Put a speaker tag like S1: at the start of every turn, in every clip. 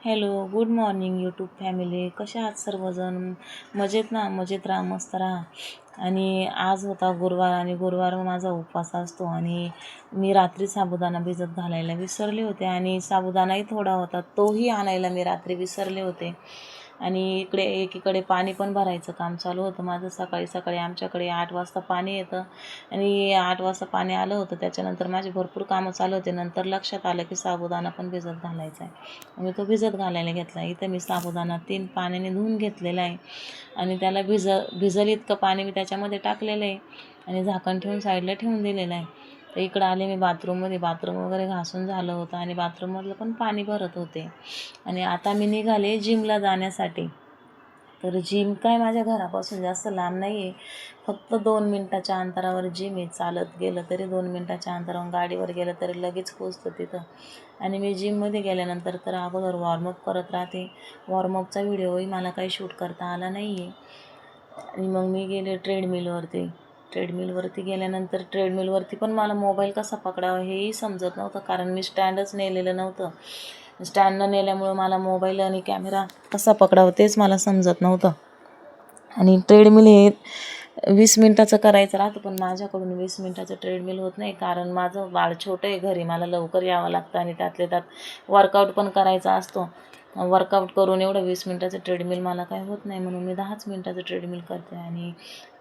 S1: Hello, good morning YouTube family. कशा आहात सर्वजण? मजेत ना? मजेत राहा, मस्त राहा. आणि आज होता गुरुवार आणि गुरुवार माझा उपवास असतो आणि मी रात्री साबुदाणा भिजत घालायला विसरले होते आणि साबुदाणाही थोडा होता, तोही आणायला मी रात्री विसरले होते. आणि एकीकडे पाणी पण भरायचं काम चालू होतं माझं. सकाळी सकाळी आमच्याकडे 8 वाजता पाणी येतं आणि 8 वाजता पाणी आलं होतं. त्याच्यानंतर माझे भरपूर कामं चालू होते. नंतर लक्षात आलं की साबुदाणा पण भिजत घालायचा आहे. मी तो भिजत घालायला घेतला. इथं मी साबुदाणा 3 पाण्याने धुवून घेतलेला आहे आणि त्याला भिजल इतकं पाणी मी त्याच्यामध्ये टाकलेलं आहे आणि झाकण ठेवून साईडला ठेवून दिलेलं आहे. तर इकडं आले मी बाथरूममध्ये. बाथरूम वगैरे घासून झालं होतं आणि बाथरूममधलं पण पाणी भरत होते आणि आता मी निघाले जिमला जाण्यासाठी. तर जिम काय माझ्या घरापासून जास्त लांब नाही आहे, फक्त 2 मिनटाच्या अंतरावर जिम आहे. चालत गेलं तरी 2 मिनटाच्या अंतरावर, गाडीवर गेलं तरी लगेच पोचतं तिथं. आणि मी जिममध्ये गेल्यानंतर तर अगोदर वॉर्मअप करत राहते. वॉर्मअपचा व्हिडिओही मला काही शूट करता आला नाही आहे. आणि मग मी गेले ट्रेडमिलवरती गेल्यानंतर ट्रेडमिलवरती पण मला मोबाईल कसा पकडावा हेही समजत नव्हतं, कारण मी स्टँडच नेलेलं नव्हतं. स्टँड न नेल्यामुळं मला मोबाईल आणि कॅमेरा कसा पकडावा तेच मला समजत नव्हतं. आणि ट्रेडमिल हे 20 मिनटाचं करायचं राहतं, पण माझ्याकडून 20 मिनटाचं ट्रेडमिल होत नाही, कारण माझं बाळ छोटं आहे घरी. मला लवकर यावं लागतं आणि त्यातल्या त्यात वर्कआउट पण करायचा असतो. वर्कआउट करून एवढं 20 मिनटाचं ट्रेडमिल मला काय होत नाही, म्हणून मी 10च मिनटाचं ट्रेडमिल करते. आणि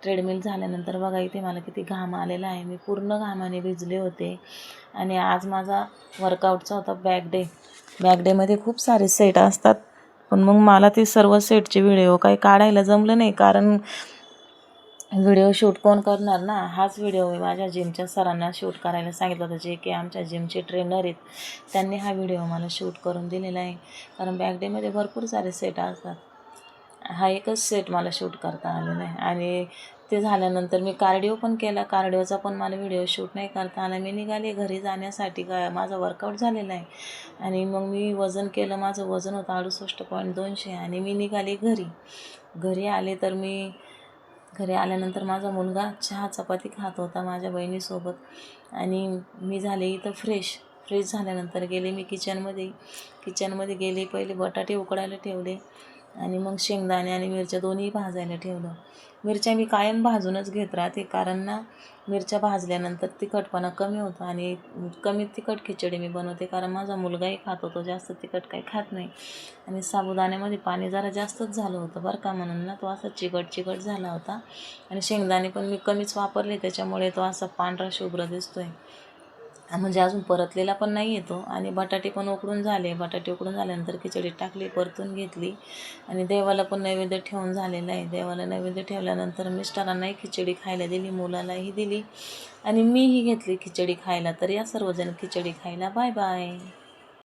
S1: ट्रेडमिल झाल्यानंतर बघा इथे मला किती घाम आलेला आहे. मी पूर्ण घामाने भिजले होते. आणि आज माझा वर्कआउटचा होता बॅक डेमध्ये खूप सारे सेट असतात, पण मग मला ते सर्व सेटचे व्हिडिओ काही काढायला जमलं नाही, कारण व्हिडिओ शूट कोण करणार ना. हाच व्हिडिओ मी माझ्या जिमच्या सरांना शूट करायला सांगितलं होतं, जे की आमच्या जिमचे ट्रेनर आहेत. त्यांनी हा व्हिडिओ मला शूट करून दिलेला आहे, कारण बॅक डेमध्ये भरपूर सारे सेट असतात. हा एकच सेट मला शूट करता आलेला आहे. आणि ते झाल्यानंतर मी कार्डिओ पण केला. कार्डिओचा पण मला व्हिडिओ शूट नाही करता आला. मी निघाले घरी जाण्यासाठी. माझा वर्कआउट झालेला आहे आणि मग मी वजन केलं. माझं वजन होतं 68.200 आणि मी निघाले घरी आले. तर मी घरी आल्यानंतर माझा मुलगा चहा चपाती खात होता माझ्या बहिणीसोबत आणि मी झाले इथं फ्रेश झाल्यानंतर गेले मी किचनमध्ये गेले. पहिले बटाटे उकडायला ठेवले आणि मग शेंगदाणे आणि मिरच्या दोन्ही भाजायला ठेवलं. मिरच्या मी कायम भाजूनच घेत राहते, कारण ना मिरच्या भाजल्यानंतर तिखटपणा कमी होतं आणि कमी तिखट खिचडी मी बनवते, कारण माझा मुलगाही खात होतो, जास्त तिखट काही खात नाही. आणि साबुदाण्यामध्ये पाणी जरा जास्तच झालं होतं बरं का, म्हणून ना तो असा चिकट झाला होता. आणि शेंगदाणे पण मी कमीच वापरले, त्याच्यामुळे तो असा पांढरा शुभ्र दिसतोय, म्हणजे अजून परतलेला पण नाही येतो. आणि बटाटे पण उकडून झाल्यानंतर खिचडी टाकली, परतून घेतली आणि देवाला पण नैवेद्य ठेवून झालेला आहे. देवाला नैवेद्य ठेवल्यानंतर मिस्टरांनाही खिचडी खायला दिली, मुलालाही दिली आणि मीही घेतली खिचडी खायला. तर या सर्वजण खिचडी खायला. Bye bye.